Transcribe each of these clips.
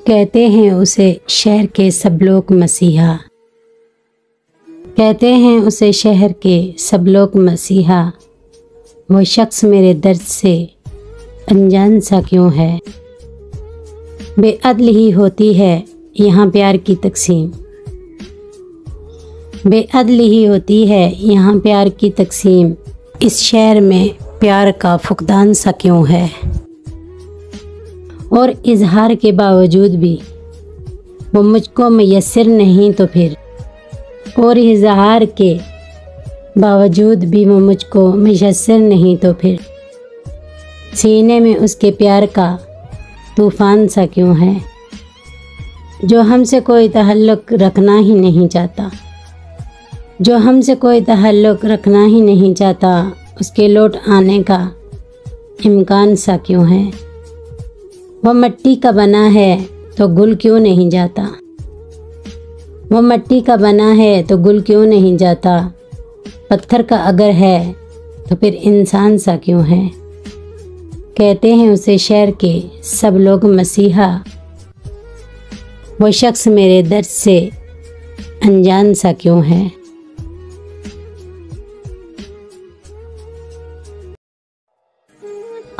कहते हैं उसे शहर के सब लोग मसीहा। कहते हैं उसे शहर के सब लोग मसीहा। वो शख्स मेरे दर्द से अनजान सा क्यों है। बेअदल ही होती है यहाँ प्यार की तकसीम। बेअदल ही होती है यहाँ प्यार की तकसीम। इस शहर में प्यार का फुकदान सा क्यों है। और इजहार के बावजूद भी वो मुझको मयस्सर नहीं तो फिर। और इजहार के बावजूद भी वो मुझको मयस्सर नहीं तो फिर। सीने में उसके प्यार का तूफ़ान सा क्यों है। जो हमसे कोई ताल्लुक़ रखना ही नहीं चाहता। जो हमसे कोई ताल्लुक़ रखना ही नहीं चाहता। उसके लौट आने का इम्कान सा क्यों है। वो मिट्टी का बना है तो गुल क्यों नहीं जाता। वो मिट्टी का बना है तो गुल क्यों नहीं जाता। पत्थर का अगर है तो फिर इंसान सा क्यों है। कहते हैं उसे शहर के सब लोग मसीहा। वो शख्स मेरे दर्द से अनजान सा क्यों है।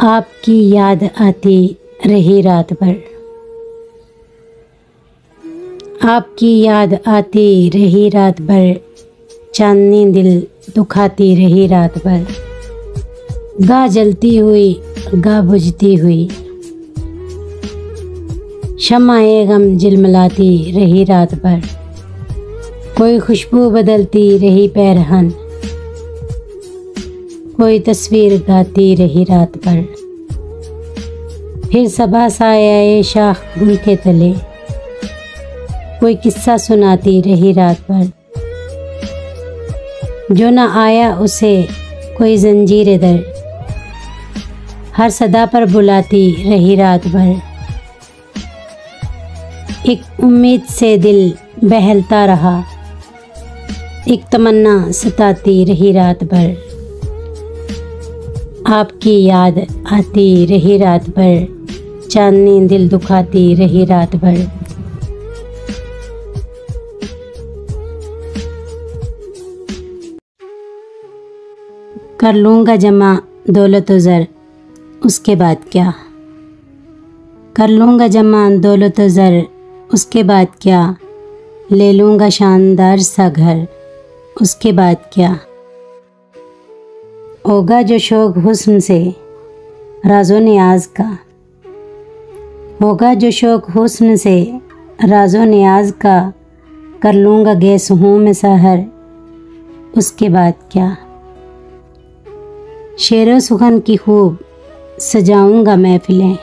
आपकी याद आती रही रात भर। आपकी याद आती रही रात भर। चांदनी दिल दुखाती रही रात भर। गा जलती हुई गा बुझती हुई। शम्माए गम झिलमिलाती रही रात भर। कोई खुशबू बदलती रही पैरहन। कोई तस्वीर गाती रही रात भर। फिर सबा साया शाख गुल के तले। कोई किस्सा सुनाती रही रात भर। जो न आया उसे कोई जंजीर दर। हर सदा पर बुलाती रही रात भर। एक उम्मीद से दिल बहलता रहा। एक तमन्ना सताती रही रात भर। आपकी याद आती रही रात भर। चांदनी दिल दुखाती रही रात भर। कर लूँगा जमा दौलत ज़र उसके बाद क्या। कर लूँगा जमा दौलत ज़र उसके बाद क्या। ले लूँगा शानदार सा घर उसके बाद क्या। होगा जो शौक़ हुस्न से राज़ो नियाज़ का। होगा जो शौक़ हुस्न से राज़ो नियाज़ का। कर लूँगा गैस हूँ मैं सहर उसके बाद क्या। शेरो सुखन की खूब सजाऊँगा महफ़िलें।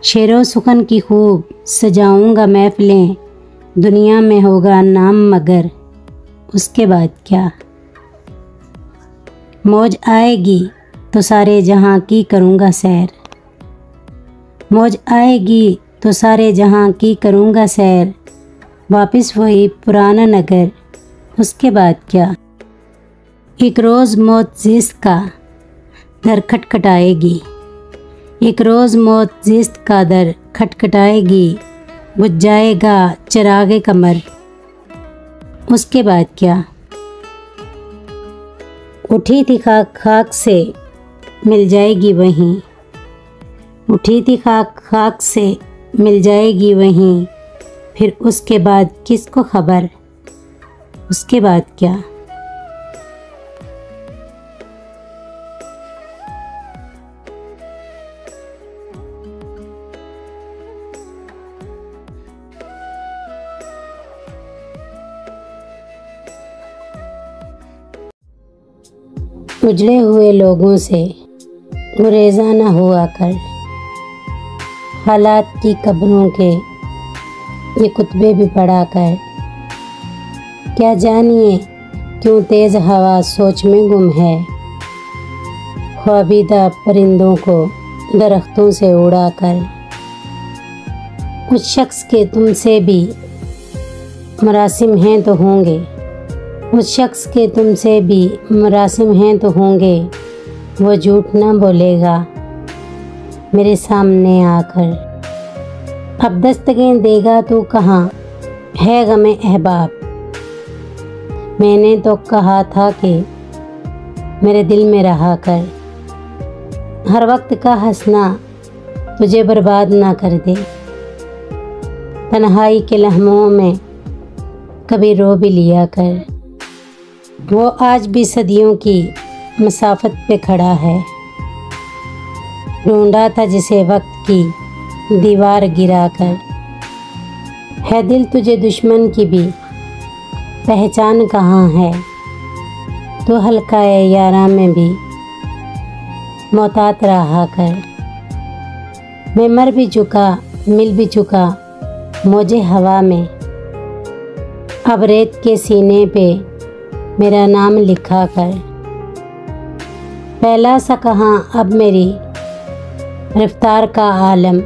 शेरो सुखन की खूब सजाऊँगा महफ़िलें। दुनिया में होगा नाम मगर उसके बाद क्या। मौज आएगी तो सारे जहाँ की करूँगा सैर। मौज आएगी तो सारे जहाँ की करूँगा सैर। वापस वही पुराना नगर उसके बाद क्या। एक रोज़ मौत ज़िस्त का दर खटखटाएगी। एक रोज़ मौत ज़िस्त का दर खटखटाएगी। बुझ जाएगा चिरागे कमर उसके बाद क्या। उठी थी खाक खाक से मिल जाएगी वहीं। उठी थी खाक खाक से मिल जाएगी वहीं। फिर उसके बाद किसको खबर उसके बाद क्या। उजड़े हुए लोगों से गुरेज़ा न हुआ कर। हालात की कब्रों के ये कुतबे भी पढ़ा कर। क्या जानिए क्यों तेज़ हवा सोच में गुम है। ख्वाबीदा परिंदों को दरख्तों से उड़ा कर। उस शख्स के तुमसे भी मरासिम हैं तो होंगे। उस शख्स के तुमसे भी मरासिम हैं तो होंगे। वो झूठ ना बोलेगा मेरे सामने आकर। अब दस्तकें देगा तू कहाँ है गमे अहबाब। मैंने तो कहा था कि मेरे दिल में रहा कर, हर वक्त का हंसना तुझे बर्बाद ना कर दे। तन्हाई के लम्हों में कभी रो भी लिया कर। वो आज भी सदियों की मसाफत पे खड़ा है, ढूंढा था जिसे वक्त की दीवार गिरा कर। है दिल तुझे दुश्मन की भी पहचान कहाँ है, तो हल्का यारा में भी मोहतात रहा कर। मैं मर भी चुका मिल भी चुका मौजे हवा में, अब रेत के सीने पे मेरा नाम लिखा कर। पहला सा कहाँ अब मेरी रफ्तार का आलम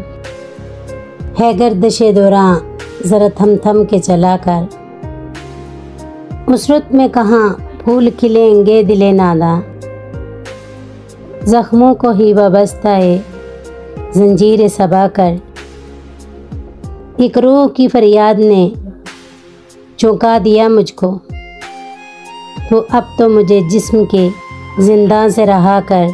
है, गर्दिशे दौरां ज़रा थम थम के चला कर। उस रुत में कहाँ फूल खिलेंगे दिले नादा, ज़ख्मों को ही वाबस्ता जंजीर सबा कर। एक रूह की फरियाद ने चौंका दिया मुझको, तो अब तो मुझे जिस्म के जिंदा से रहा कर।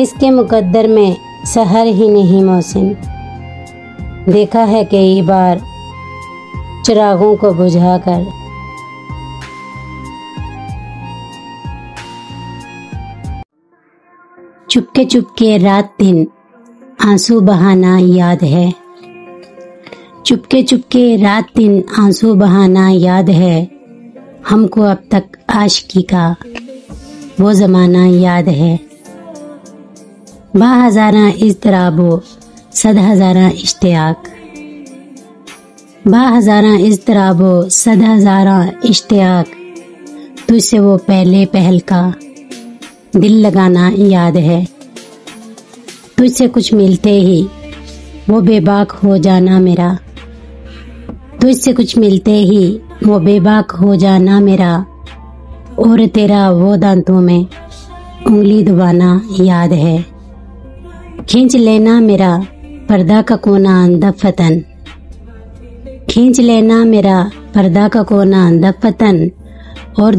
इसके मुकद्दर में सहर ही नहीं मोहसिन, देखा है कई बार चिरागों को बुझा कर। चुपके चुपके रात दिन आंसू बहाना याद है, चुपके चुपके रात दिन आंसू बहाना याद है। हमको अब तक आशिकी का वो ज़माना याद है। बाहज़ारा इज़्तिराबो सद हज़ारा इश्तियाक, बाहज़ारा इज़्तिराबो सद हज़ारा इश्तियाक। तुझसे वो पहले पहल का दिल लगाना याद है। तुझसे कुछ मिलते ही वो बेबाक हो जाना मेरा, तुझसे कुछ मिलते ही वो बेबाक हो जाना मेरा। और तेरा वो दांतों में उंगली दबाना याद है। खींच लेना मेरा पर्दा का कोना दफतन, खींच लेना मेरा पर्दा का कोना दफतन। और